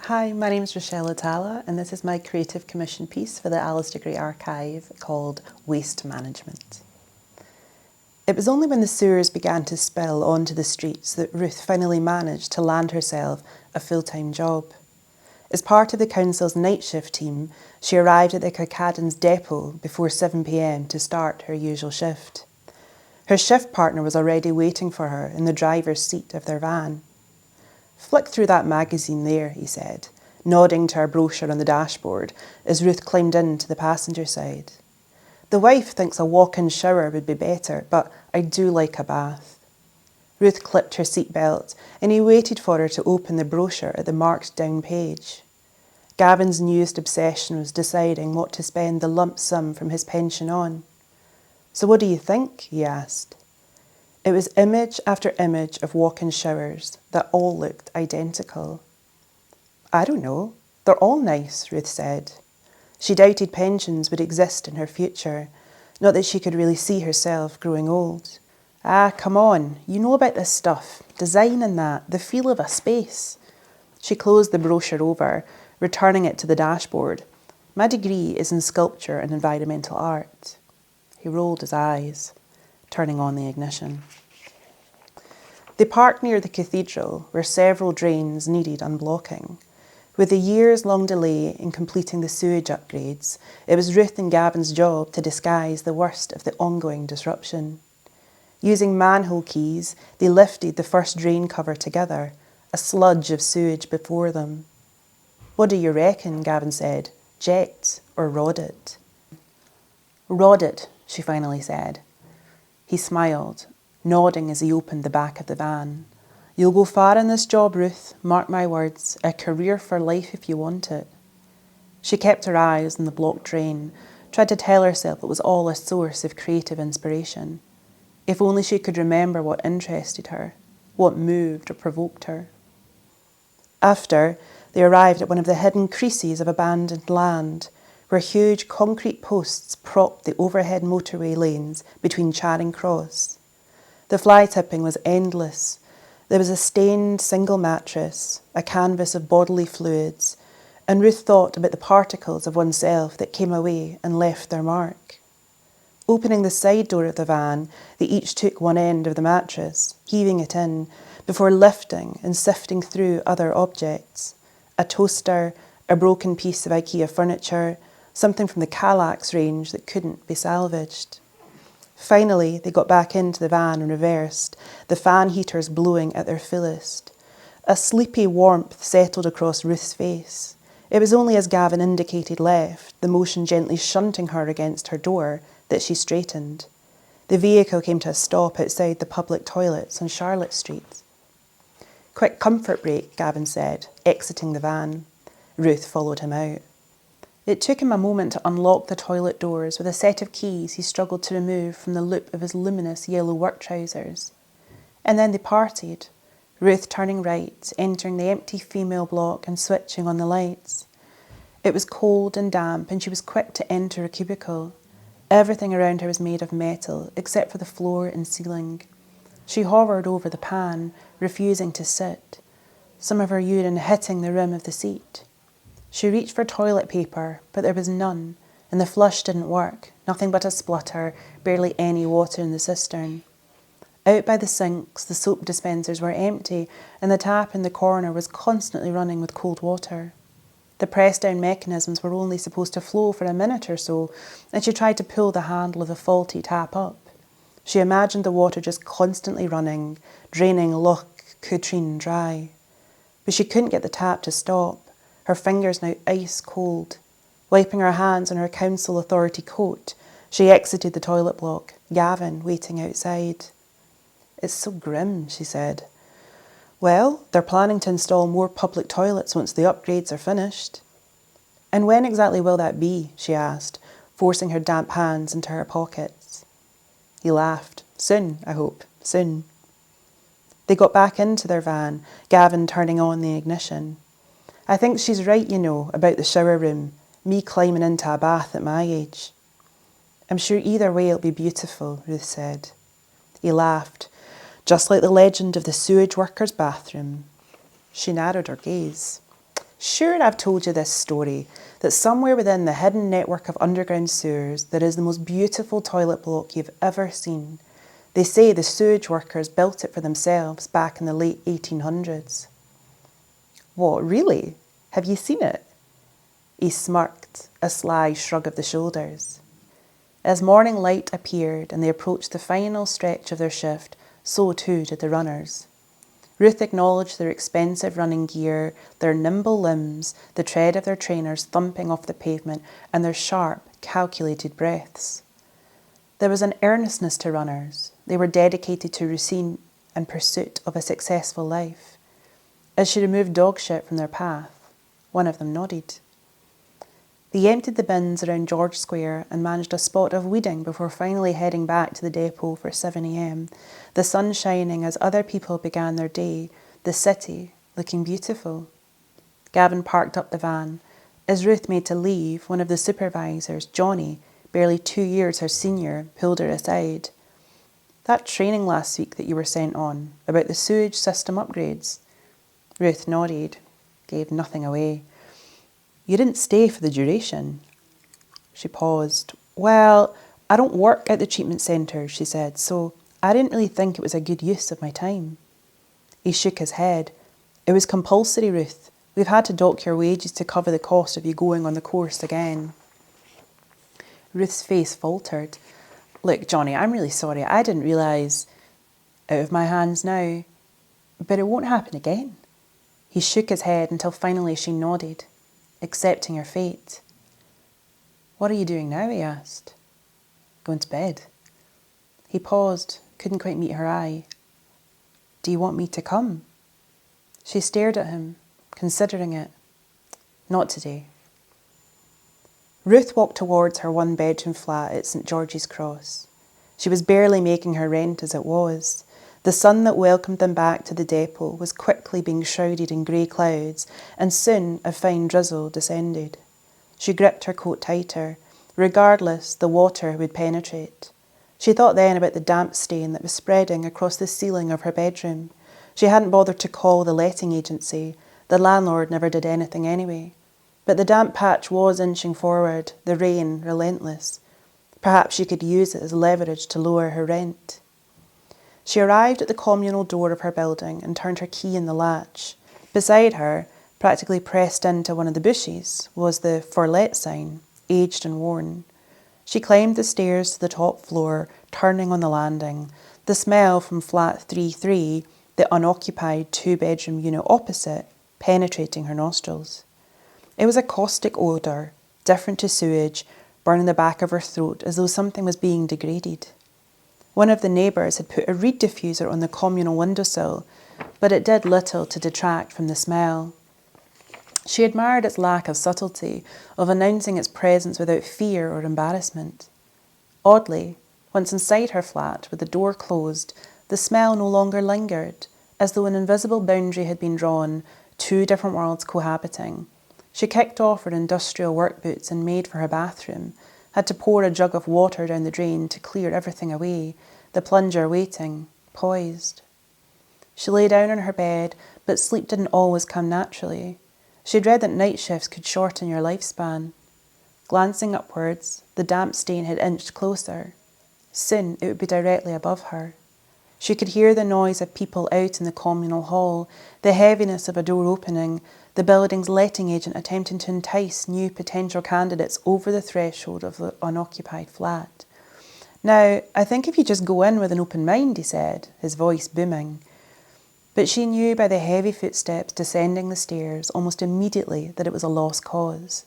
Hi, my name is Rachelle Atalla and this is my creative commission piece for the Alasdair Gray archive called Waste Management. It was only when the sewers began to spill onto the streets that Ruth finally managed to land herself a full-time job. As part of the council's night shift team, she arrived at the Kirkcaldy's depot before 7 p.m. to start her usual shift. Her shift partner was already waiting for her in the driver's seat of their van. "Flick through that magazine there," he said, nodding to a brochure on the dashboard as Ruth climbed into the passenger side. "The wife thinks a walk-in shower would be better, but I do like a bath." Ruth clipped her seatbelt and he waited for her to open the brochure at the marked down page. Gavin's newest obsession was deciding what to spend the lump sum from his pension on. "So what do you think?" he asked. It was image after image of walk-in showers that all looked identical. "I don't know. They're all nice," Ruth said. She doubted pensions would exist in her future, not that she could really see herself growing old. "Ah, come on, you know about this stuff, design and that, the feel of a space." She closed the brochure over, returning it to the dashboard. "My degree is in sculpture and environmental art." He rolled his eyes, turning on the ignition. They parked near the cathedral, where several drains needed unblocking. With a years-long delay in completing the sewage upgrades, it was Ruth and Gavin's job to disguise the worst of the ongoing disruption. Using manhole keys, they lifted the first drain cover together, a sludge of sewage before them. "What do you reckon?" Gavin said. "Jet or rod it?" "Rod it," she finally said. He smiled, nodding as he opened the back of the van. "You'll go far in this job, Ruth, mark my words, a career for life if you want it." She kept her eyes on the blocked drain, tried to tell herself it was all a source of creative inspiration. If only she could remember what interested her, what moved or provoked her. After, they arrived at one of the hidden creases of abandoned land, where huge concrete posts propped the overhead motorway lanes between Charing Cross. The fly tipping was endless. There was a stained single mattress, a canvas of bodily fluids, and Ruth thought about the particles of oneself that came away and left their mark. Opening the side door of the van, they each took one end of the mattress, heaving it in, before lifting and sifting through other objects. A toaster, a broken piece of IKEA furniture, something from the Kallax range that couldn't be salvaged. Finally, they got back into the van and reversed, the fan heaters blowing at their fullest. A sleepy warmth settled across Ruth's face. It was only as Gavin indicated left, the motion gently shunting her against her door, that she straightened. The vehicle came to a stop outside the public toilets on Charlotte Street. "Quick comfort break," Gavin said, exiting the van. Ruth followed him out. It took him a moment to unlock the toilet doors with a set of keys he struggled to remove from the loop of his luminous yellow work trousers. And then they parted, Ruth turning right, entering the empty female block and switching on the lights. It was cold and damp and she was quick to enter a cubicle. Everything around her was made of metal, except for the floor and ceiling. She hovered over the pan, refusing to sit, some of her urine hitting the rim of the seat. She reached for toilet paper, but there was none, and the flush didn't work, nothing but a splutter, barely any water in the cistern. Out by the sinks, the soap dispensers were empty, and the tap in the corner was constantly running with cold water. The press-down mechanisms were only supposed to flow for a minute or so, and she tried to pull the handle of the faulty tap up. She imagined the water just constantly running, draining Loch Katrine dry. But she couldn't get the tap to stop, her fingers now ice cold. Wiping her hands on her council authority coat, she exited the toilet block, Gavin waiting outside. "It's so grim," she said. "Well, they're planning to install more public toilets once the upgrades are finished." "And when exactly will that be?" she asked, forcing her damp hands into her pockets. He laughed. "Soon, I hope, soon." They got back into their van, Gavin turning on the ignition. "I think she's right, you know, about the shower room, me climbing into a bath at my age." "I'm sure either way it'll be beautiful," Ruth said. He laughed. "Just like the legend of the sewage worker's bathroom." She narrowed her gaze. Sure, I've told you this story, that somewhere within the hidden network of underground sewers there is the most beautiful toilet block you've ever seen. They say the sewage workers built it for themselves back in the late 1800s. What, really? Have you seen it? He smirked, a sly shrug of the shoulders. As morning light appeared and they approached the final stretch of their shift, so too did the runners. Ruth acknowledged their expensive running gear, their nimble limbs, the tread of their trainers thumping off the pavement, and their sharp, calculated breaths. There was an earnestness to runners. They were dedicated to routine and pursuit of a successful life. As she removed dog shit from their path, one of them nodded. They emptied the bins around George Square and managed a spot of weeding before finally heading back to the depot for 7 a.m, the sun shining as other people began their day, the city looking beautiful. Gavin parked up the van. As Ruth made to leave, one of the supervisors, Johnny, barely 2 years her senior, pulled her aside. That training last week that you were sent on, about the sewage system upgrades. Ruth nodded, gave nothing away. You didn't stay for the duration. She paused. Well, I don't work at the treatment centre, she said, so I didn't really think it was a good use of my time. He shook his head. It was compulsory, Ruth. We've had to dock your wages to cover the cost of you going on the course again. Ruth's face faltered. Look, Johnny, I'm really sorry. I didn't realise. Out of my hands now. But it won't happen again. He shook his head until finally she nodded, accepting her fate. What are you doing now? He asked. Going to bed. He paused, couldn't quite meet her eye. Do you want me to come? She stared at him, considering it. Not today. Ruth walked towards her one-bedroom flat at St George's Cross. She was barely making her rent as it was. The sun that welcomed them back to the depot was quickly being shrouded in grey clouds, and soon a fine drizzle descended. She gripped her coat tighter. Regardless, the water would penetrate. She thought then about the damp stain that was spreading across the ceiling of her bedroom. She hadn't bothered to call the letting agency. The landlord never did anything anyway. But the damp patch was inching forward, the rain relentless. Perhaps she could use it as leverage to lower her rent. She arrived at the communal door of her building and turned her key in the latch. Beside her, practically pressed into one of the bushes, was the "For Let" sign, aged and worn. She climbed the stairs to the top floor, turning on the landing. The smell from flat 3-3, the unoccupied two-bedroom unit opposite, penetrating her nostrils. It was a caustic odour, different to sewage, burning the back of her throat as though something was being degraded. One of the neighbours had put a reed diffuser on the communal windowsill, but it did little to detract from the smell. She admired its lack of subtlety, of announcing its presence without fear or embarrassment. Oddly, once inside her flat, with the door closed, the smell no longer lingered, as though an invisible boundary had been drawn, two different worlds cohabiting. She kicked off her industrial work boots and made for her bathroom, had to pour a jug of water down the drain to clear everything away, the plunger waiting, poised. She lay down on her bed, but sleep didn't always come naturally. She'd read that night shifts could shorten your lifespan. Glancing upwards, the damp stain had inched closer. Soon it would be directly above her. She could hear the noise of people out in the communal hall, the heaviness of a door opening, the building's letting agent attempting to entice new potential candidates over the threshold of the unoccupied flat. Now, I think if you just go in with an open mind, he said, his voice booming. But she knew by the heavy footsteps descending the stairs almost immediately that it was a lost cause.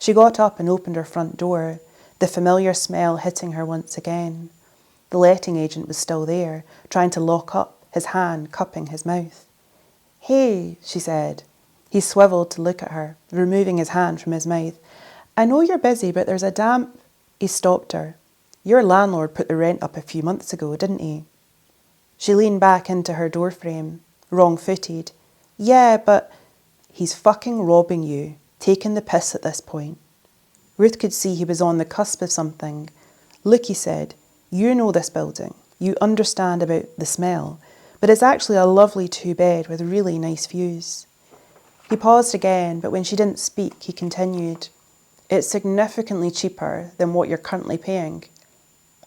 She got up and opened her front door, the familiar smell hitting her once again. The letting agent was still there, trying to lock up, his hand cupping his mouth. Hey, she said. He swivelled to look at her, removing his hand from his mouth. I know you're busy, but there's a damp... He stopped her. Your landlord put the rent up a few months ago, didn't he? She leaned back into her doorframe, wrong-footed. Yeah, but... He's fucking robbing you, taking the piss at this point. Ruth could see he was on the cusp of something. Look, he said, you know this building. You understand about the smell. But it's actually a lovely two-bed with really nice views. He paused again, but when she didn't speak, he continued. It's significantly cheaper than what you're currently paying.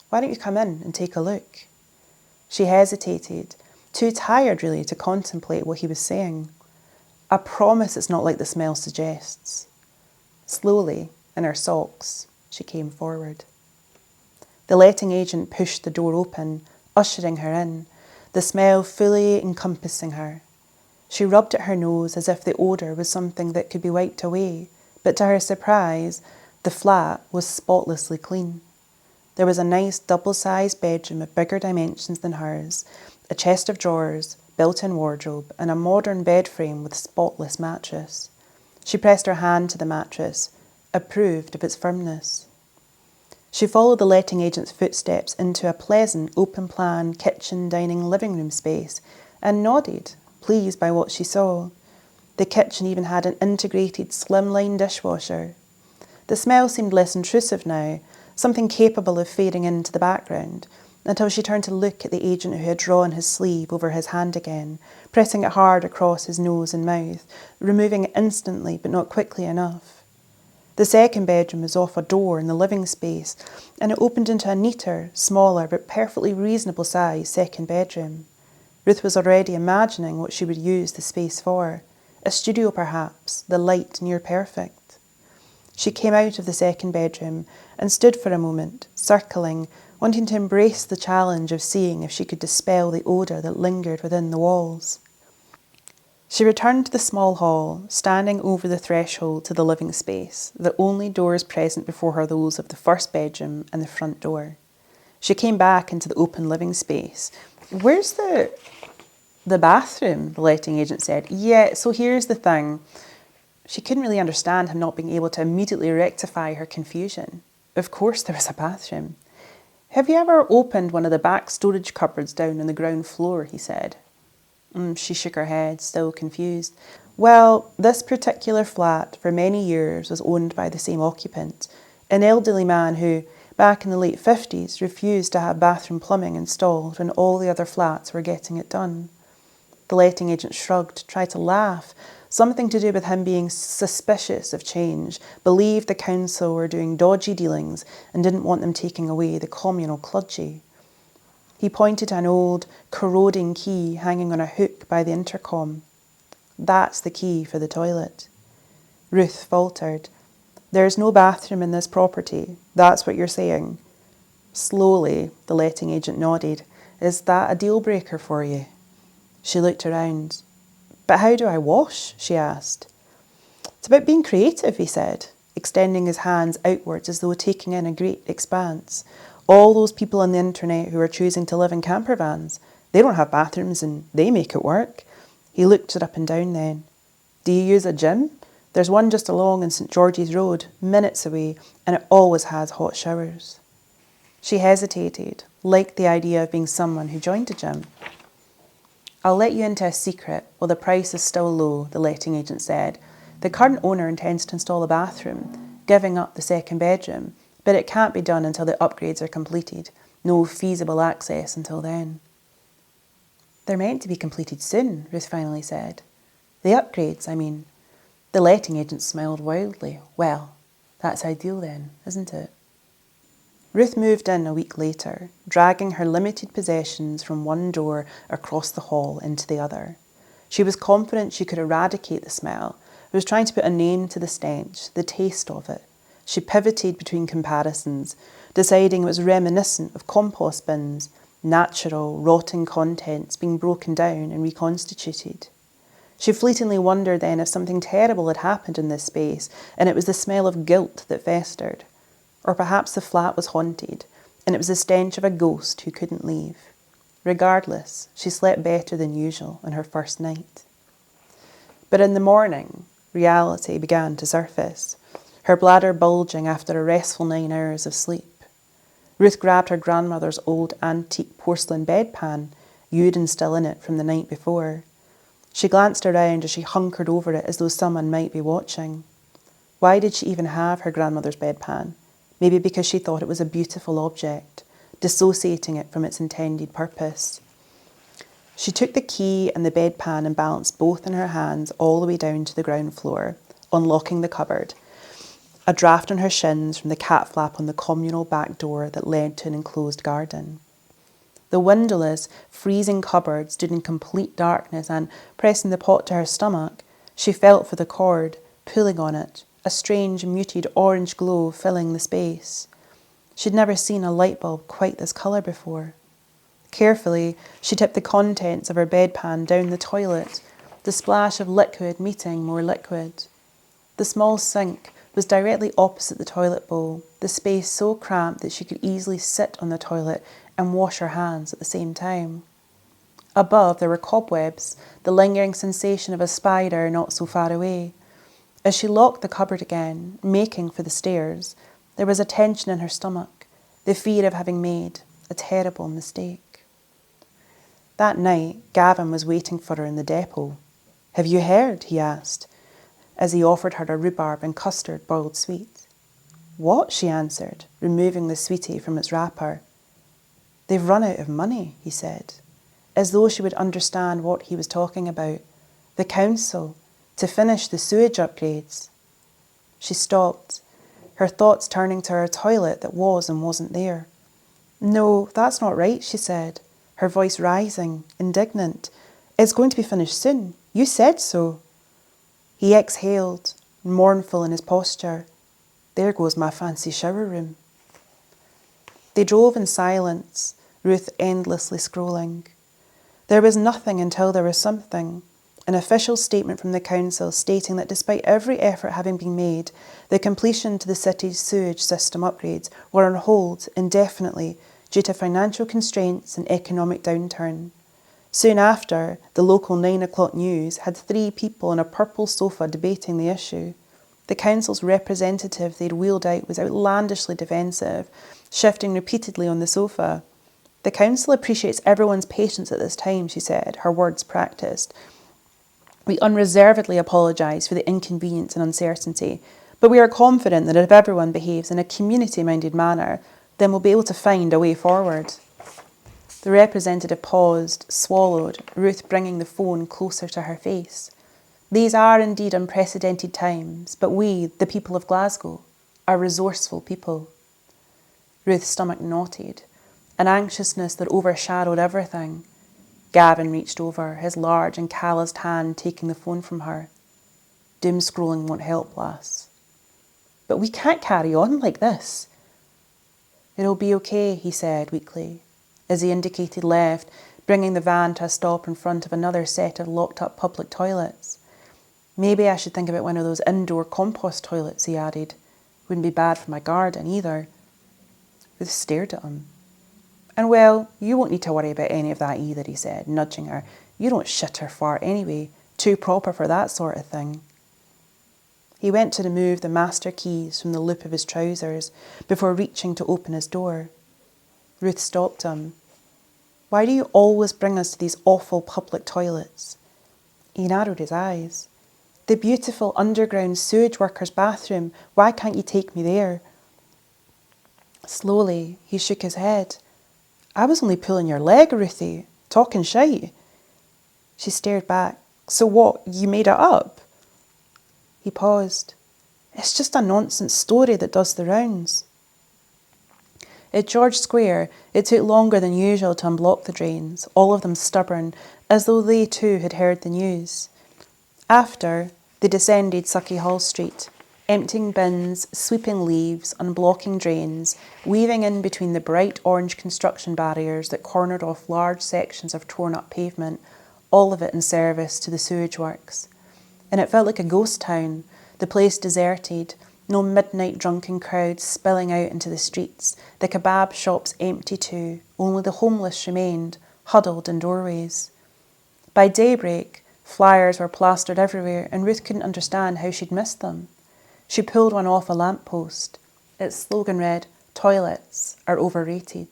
Why don't you come in and take a look? She hesitated, too tired really to contemplate what he was saying. I promise it's not like the smell suggests. Slowly, in her socks, she came forward. The letting agent pushed the door open, ushering her in, the smell fully encompassing her. She rubbed at her nose as if the odour was something that could be wiped away, but to her surprise, the flat was spotlessly clean. There was a nice double-sized bedroom of bigger dimensions than hers, a chest of drawers, built-in wardrobe, and a modern bed frame with spotless mattress. She pressed her hand to the mattress, approved of its firmness. She followed the letting agent's footsteps into a pleasant, open-plan kitchen, dining, living room space and nodded, pleased by what she saw. The kitchen even had an integrated slimline dishwasher. The smell seemed less intrusive now, something capable of fading into the background, until she turned to look at the agent who had drawn his sleeve over his hand again, pressing it hard across his nose and mouth, removing it instantly but not quickly enough. The second bedroom was off a door in the living space, and it opened into a neater, smaller but perfectly reasonable size second bedroom. Ruth was already imagining what she would use the space for. A studio perhaps, the light near perfect. She came out of the second bedroom and stood for a moment, circling, wanting to embrace the challenge of seeing if she could dispel the odour that lingered within the walls. She returned to the small hall, standing over the threshold to the living space, the only doors present before her those of the first bedroom and the front door. She came back into the open living space. Where's the bathroom? The letting agent said. Yeah, so here's the thing. She couldn't really understand him not being able to immediately rectify her confusion. Of course there was a bathroom. Have you ever opened one of the back storage cupboards down on the ground floor? He said. She shook her head, still confused. Well, this particular flat for many years was owned by the same occupant, an elderly man who, back in the late 50s, refused to have bathroom plumbing installed when all the other flats were getting it done. The letting agent shrugged, tried to laugh, something to do with him being suspicious of change, believed the council were doing dodgy dealings and didn't want them taking away the communal kludgy. He pointed to an old, corroding key hanging on a hook by the intercom. That's the key for the toilet. Ruth faltered. There's no bathroom in this property. That's what you're saying. Slowly, the letting agent nodded. Is that a deal breaker for you? She looked around. But how do I wash? She asked. It's about being creative, he said, extending his hands outwards as though taking in a great expanse. All those people on the internet who are choosing to live in camper vans, they don't have bathrooms and they make it work. He looked her up and down then. Do you use a gym? There's one just along in St George's Road, minutes away, and it always has hot showers. She hesitated, liked the idea of being someone who joined a gym. I'll let you into a secret while the price is still low, the letting agent said. The current owner intends to install a bathroom, giving up the second bedroom, but it can't be done until the upgrades are completed. No feasible access until then. They're meant to be completed soon, Ruth finally said. The upgrades, I mean. The letting agent smiled wildly. Well, that's ideal then, isn't it? Ruth moved in a week later, dragging her limited possessions from one door across the hall into the other. She was confident she could eradicate the smell, was trying to put a name to the stench, the taste of it. She pivoted between comparisons, deciding it was reminiscent of compost bins, natural, rotting contents being broken down and reconstituted. She fleetingly wondered then if something terrible had happened in this space, and it was the smell of guilt that festered. Or perhaps the flat was haunted, and it was the stench of a ghost who couldn't leave. Regardless, she slept better than usual on her first night. But in the morning, reality began to surface, her bladder bulging after a restful 9 hours of sleep. Ruth grabbed her grandmother's old antique porcelain bedpan, urine still in it from the night before. She glanced around as she hunkered over it as though someone might be watching. Why did she even have her grandmother's bedpan? Maybe because she thought it was a beautiful object, dissociating it from its intended purpose. She took the key and the bedpan and balanced both in her hands all the way down to the ground floor, unlocking the cupboard, a draught on her shins from the cat flap on the communal back door that led to an enclosed garden. The windowless, freezing cupboard stood in complete darkness and, pressing the pot to her stomach, she felt for the cord, pulling on it, a strange muted orange glow filling the space. She'd never seen a light bulb quite this colour before. Carefully, she tipped the contents of her bedpan down the toilet, the splash of liquid meeting more liquid. The small sink was directly opposite the toilet bowl, the space so cramped that she could easily sit on the toilet and wash her hands at the same time. Above, there were cobwebs, the lingering sensation of a spider not so far away. As she locked the cupboard again, making for the stairs, there was a tension in her stomach, the fear of having made a terrible mistake. That night, Gavin was waiting for her in the depot. "Have you heard?" he asked, as he offered her a rhubarb and custard boiled sweet. "What?" she answered, removing the sweetie from its wrapper. "They've run out of money," he said, as though she would understand what he was talking about. "The council, to finish the sewage upgrades." She stopped, her thoughts turning to her toilet that was and wasn't there. "No, that's not right," she said, her voice rising, indignant. "It's going to be finished soon. You said so." He exhaled, mournful in his posture. "There goes my fancy shower room." They drove in silence, Ruth endlessly scrolling. There was nothing until there was something. An official statement from the council stating that despite every effort having been made, the completion to the city's sewage system upgrades were on hold indefinitely due to financial constraints and economic downturn. Soon after, the local 9 o'clock news had 3 people on a purple sofa debating the issue. The council's representative they'd wheeled out was outlandishly defensive, shifting repeatedly on the sofa. "The council appreciates everyone's patience at this time," she said, her words practised. "We unreservedly apologise for the inconvenience and uncertainty, but we are confident that if everyone behaves in a community-minded manner, then we'll be able to find a way forward." The representative paused, swallowed, Ruth bringing the phone closer to her face. "These are indeed unprecedented times, but we, the people of Glasgow, are resourceful people." Ruth's stomach knotted, an anxiousness that overshadowed everything. Gavin reached over, his large and calloused hand taking the phone from her. "Doom scrolling won't help, lass." "But we can't carry on like this." "It'll be okay," he said weakly, as he indicated left, bringing the van to a stop in front of another set of locked-up public toilets. "Maybe I should think about one of those indoor compost toilets," he added. "Wouldn't be bad for my garden either." Ruth stared at him. "And well, you won't need to worry about any of that either," he said, nudging her. "You don't shit or fart anyway, too proper for that sort of thing." He went to remove the master keys from the loop of his trousers before reaching to open his door. Ruth stopped him. "Why do you always bring us to these awful public toilets?" He narrowed his eyes. "The beautiful underground sewage workers' bathroom, why can't you take me there?" Slowly, he shook his head. "I was only pulling your leg, Ruthie, talking shite." She stared back. "So what, you made it up?" He paused. "It's just a nonsense story that does the rounds." At George Square, it took longer than usual to unblock the drains, all of them stubborn, as though they too had heard the news. After, they descended Sucky Hall Street, emptying bins, sweeping leaves, unblocking drains, weaving in between the bright orange construction barriers that cornered off large sections of torn-up pavement, all of it in service to the sewage works. And it felt like a ghost town, the place deserted, no midnight drunken crowds spilling out into the streets, the kebab shops empty too, only the homeless remained, huddled in doorways. By daybreak, flyers were plastered everywhere, and Ruth couldn't understand how she'd missed them. She pulled one off a lamppost. Its slogan read, "Toilets are overrated."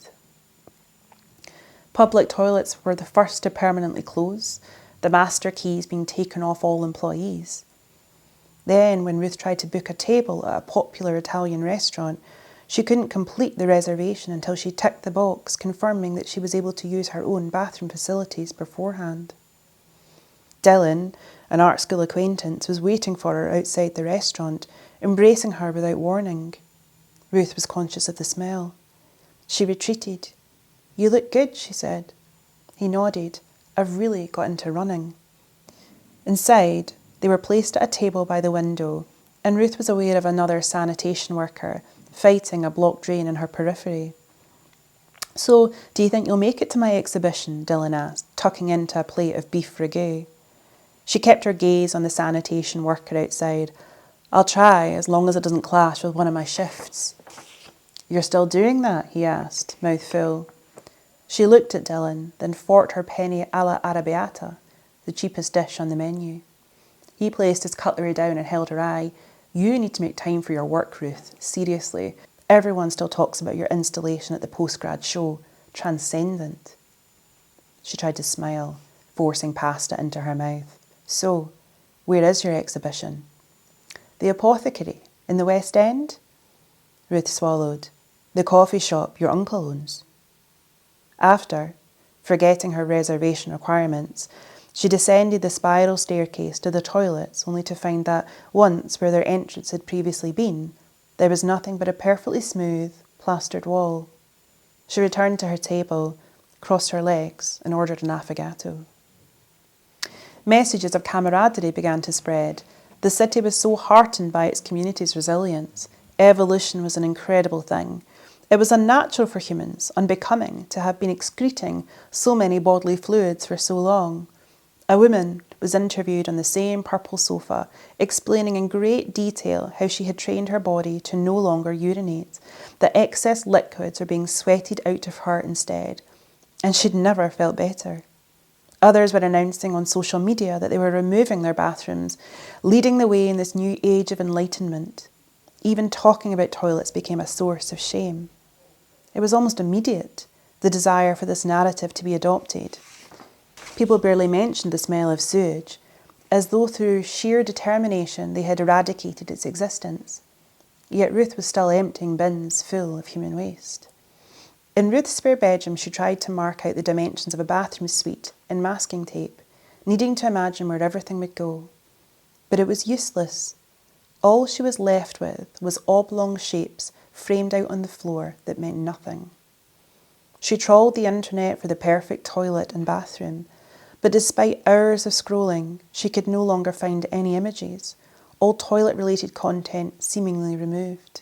Public toilets were the first to permanently close, the master keys being taken off all employees. Then, when Ruth tried to book a table at a popular Italian restaurant, She couldn't complete the reservation until she ticked the box confirming that she was able to use her own bathroom facilities beforehand. Dylan, an art school acquaintance, was waiting for her outside the restaurant, embracing her without warning. Ruth was conscious of the smell. She retreated. "You look good," she said. He nodded. "I've really got into running." Inside, they were placed at a table by the window, and Ruth was aware of another sanitation worker fighting a blocked drain in her periphery. "So, do you think you'll make it to my exhibition?" Dylan asked, tucking into a plate of beef ragout. She kept her gaze on the sanitation worker outside. "I'll try, as long as it doesn't clash with one of my shifts." "You're still doing that?" he asked, mouth full. She looked at Dylan, then forked her penny alla arrabbiata, the cheapest dish on the menu. He placed his cutlery down and held her eye. "You need to make time for your work, Ruth. Seriously. Everyone still talks about your installation at the postgrad show. Transcendent." She tried to smile, forcing pasta into her mouth. "So, where is your exhibition?" "The Apothecary, in the West End?" Ruth swallowed. "The coffee shop your uncle owns." After, forgetting her reservation requirements, she descended the spiral staircase to the toilets, only to find that once, where their entrance had previously been, there was nothing but a perfectly smooth, plastered wall. She returned to her table, crossed her legs, and ordered an affogato. Messages of camaraderie began to spread. The city was so heartened by its community's resilience. Evolution was an incredible thing. It was unnatural for humans, unbecoming, to have been excreting so many bodily fluids for so long. A woman was interviewed on the same purple sofa, explaining in great detail how she had trained her body to no longer urinate, that excess liquids were being sweated out of her instead, and she'd never felt better. Others were announcing on social media that they were removing their bathrooms, leading the way in this new age of enlightenment. Even talking about toilets became a source of shame. It was almost immediate, the desire for this narrative to be adopted. People barely mentioned the smell of sewage, as though through sheer determination they had eradicated its existence. Yet Ruth was still emptying bins full of human waste. In Ruth's spare bedroom, she tried to mark out the dimensions of a bathroom suite in masking tape, needing to imagine where everything would go. But it was useless. All she was left with was oblong shapes framed out on the floor that meant nothing. She trawled the internet for the perfect toilet and bathroom, but despite hours of scrolling, she could no longer find any images, all toilet-related content seemingly removed.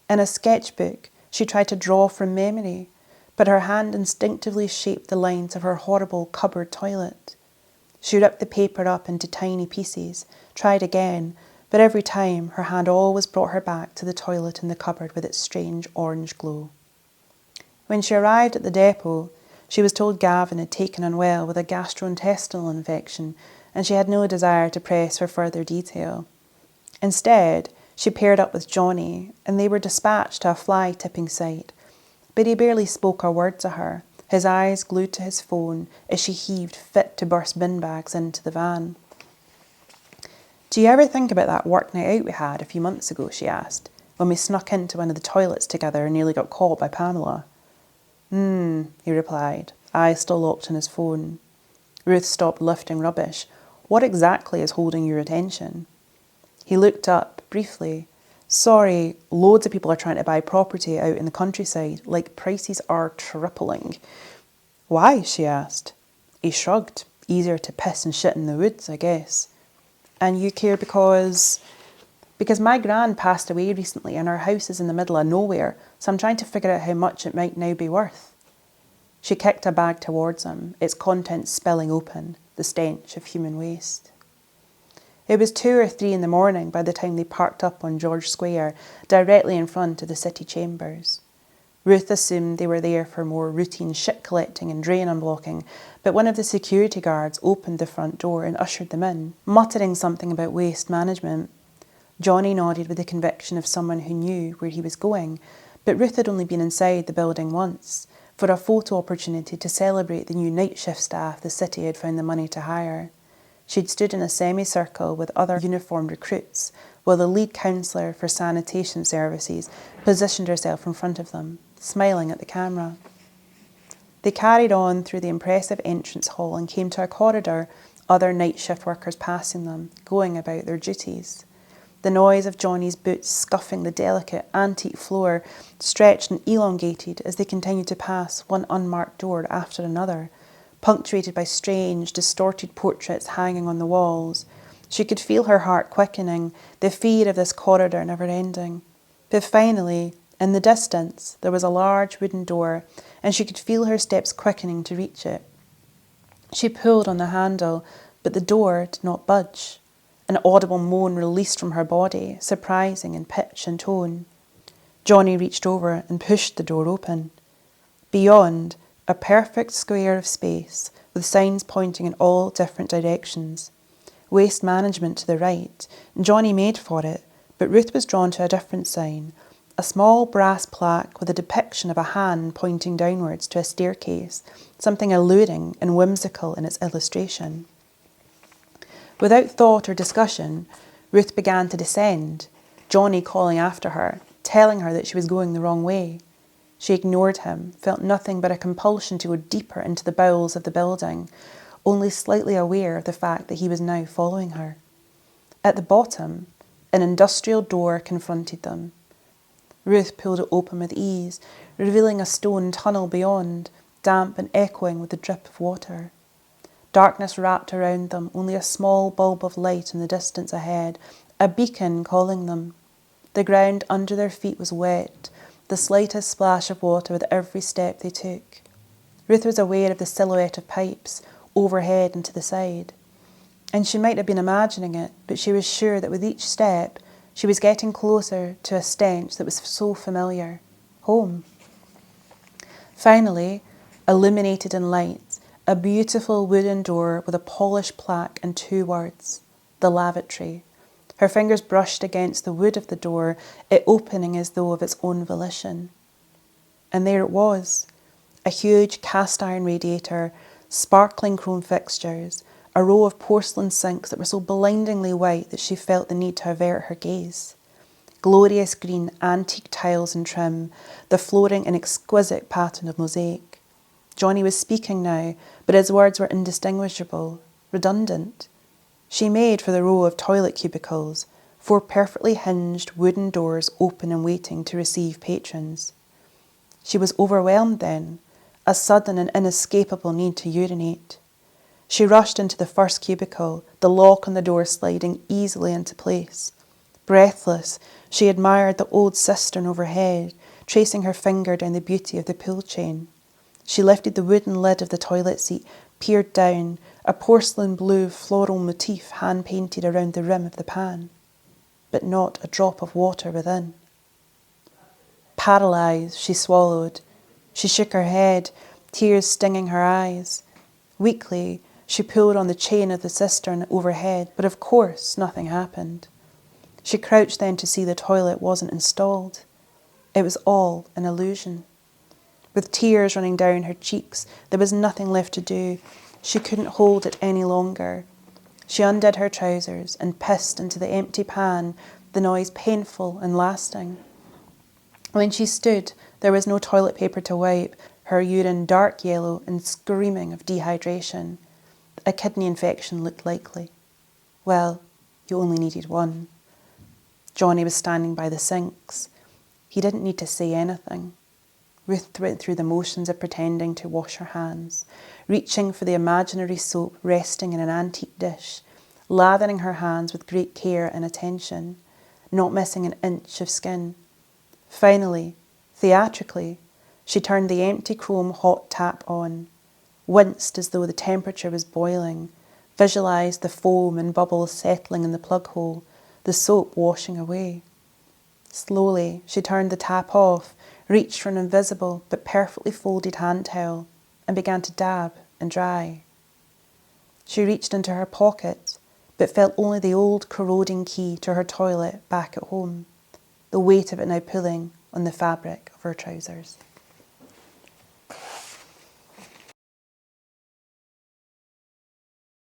In a sketchbook, she tried to draw from memory, but her hand instinctively shaped the lines of her horrible cupboard toilet. She ripped the paper up into tiny pieces, tried again, but every time her hand always brought her back to the toilet in the cupboard with its strange orange glow. When she arrived at the depot, she was told Gavin had taken unwell with a gastrointestinal infection, and she had no desire to press for further detail. Instead, she paired up with Johnny, and they were dispatched to a fly-tipping site, but he barely spoke a word to her, his eyes glued to his phone as she heaved fit-to-burst bin bags into the van. "Do you ever think about that work night out we had a few months ago?" she asked, "when we snuck into one of the toilets together and nearly got caught by Pamela?" He replied, eyes still locked on his phone. Ruth stopped lifting rubbish. "What exactly is holding your attention?" He looked up, briefly. "Sorry, loads of people are trying to buy property out in the countryside, like prices are tripling." "Why?" she asked. He shrugged. "Easier to piss and shit in the woods, I guess." "And you care because my gran passed away recently and our house is in the middle of nowhere, so I'm trying to figure out how much it might now be worth." She kicked a bag towards him, its contents spilling open, the stench of human waste. It was 2 or 3 in the morning by the time they parked up on George Square, directly in front of the city chambers. Ruth assumed they were there for more routine shit collecting and drain unblocking, but one of the security guards opened the front door and ushered them in, muttering something about waste management. Johnny nodded with the conviction of someone who knew where he was going, but Ruth had only been inside the building once, for a photo opportunity to celebrate the new night shift staff the city had found the money to hire. She'd stood in a semicircle with other uniformed recruits, while the lead counsellor for sanitation services positioned herself in front of them, smiling at the camera. They carried on through the impressive entrance hall and came to a corridor, other night shift workers passing them, going about their duties. The noise of Johnny's boots scuffing the delicate antique floor stretched and elongated as they continued to pass one unmarked door after another, punctuated by strange, distorted portraits hanging on the walls. She could feel her heart quickening, the fear of this corridor never ending. But finally, in the distance, there was a large wooden door, and she could feel her steps quickening to reach it. She pulled on the handle, but the door did not budge. An audible moan released from her body, surprising in pitch and tone. Johnny reached over and pushed the door open. Beyond, a perfect square of space, with signs pointing in all different directions. Waste management to the right. Johnny made for it, but Ruth was drawn to a different sign, a small brass plaque with a depiction of a hand pointing downwards to a staircase, something alluring and whimsical in its illustration. Without thought or discussion, Ruth began to descend, Johnny calling after her, telling her that she was going the wrong way. She ignored him, felt nothing but a compulsion to go deeper into the bowels of the building, only slightly aware of the fact that he was now following her. At the bottom, an industrial door confronted them. Ruth pulled it open with ease, revealing a stone tunnel beyond, damp and echoing with the drip of water. Darkness wrapped around them, only a small bulb of light in the distance ahead, a beacon calling them. The ground under their feet was wet, the slightest splash of water with every step they took. Ruth was aware of the silhouette of pipes, overhead and to the side. And she might have been imagining it, but she was sure that with each step, she was getting closer to a stench that was so familiar. Home. Finally, illuminated in light, a beautiful wooden door with a polished plaque and 2 words, the lavatory. Her fingers brushed against the wood of the door, it opening as though of its own volition. And there it was, a huge cast iron radiator, sparkling chrome fixtures, a row of porcelain sinks that were so blindingly white that she felt the need to avert her gaze. Glorious green antique tiles and trim, the flooring an exquisite pattern of mosaic. Johnny was speaking now, but his words were indistinguishable, redundant. She made for the row of toilet cubicles, 4 perfectly hinged wooden doors open and waiting to receive patrons. She was overwhelmed then, a sudden and inescapable need to urinate. She rushed into the first cubicle, the lock on the door sliding easily into place. Breathless, she admired the old cistern overhead, tracing her finger down the beauty of the pull chain. She lifted the wooden lid of the toilet seat, peered down, a porcelain blue floral motif hand-painted around the rim of the pan, but not a drop of water within. Paralysed, she swallowed. She shook her head, tears stinging her eyes. Weakly, she pulled on the chain of the cistern overhead, but of course nothing happened. She crouched then to see the toilet wasn't installed. It was all an illusion. With tears running down her cheeks, there was nothing left to do. She couldn't hold it any longer. She undid her trousers and pissed into the empty pan, the noise painful and lasting. When she stood, there was no toilet paper to wipe, her urine dark yellow and screaming of dehydration. A kidney infection looked likely. Well, you only needed one. Johnny was standing by the sinks. He didn't need to say anything. Ruth went through the motions of pretending to wash her hands, reaching for the imaginary soap resting in an antique dish, lathering her hands with great care and attention, not missing an inch of skin. Finally, theatrically, she turned the empty chrome hot tap on, winced as though the temperature was boiling, visualised the foam and bubbles settling in the plug hole, the soap washing away. Slowly, she turned the tap off, reached for an invisible but perfectly folded hand towel, and began to dab and dry. She reached into her pocket, but felt only the old corroding key to her toilet back at home, the weight of it now pulling on the fabric of her trousers.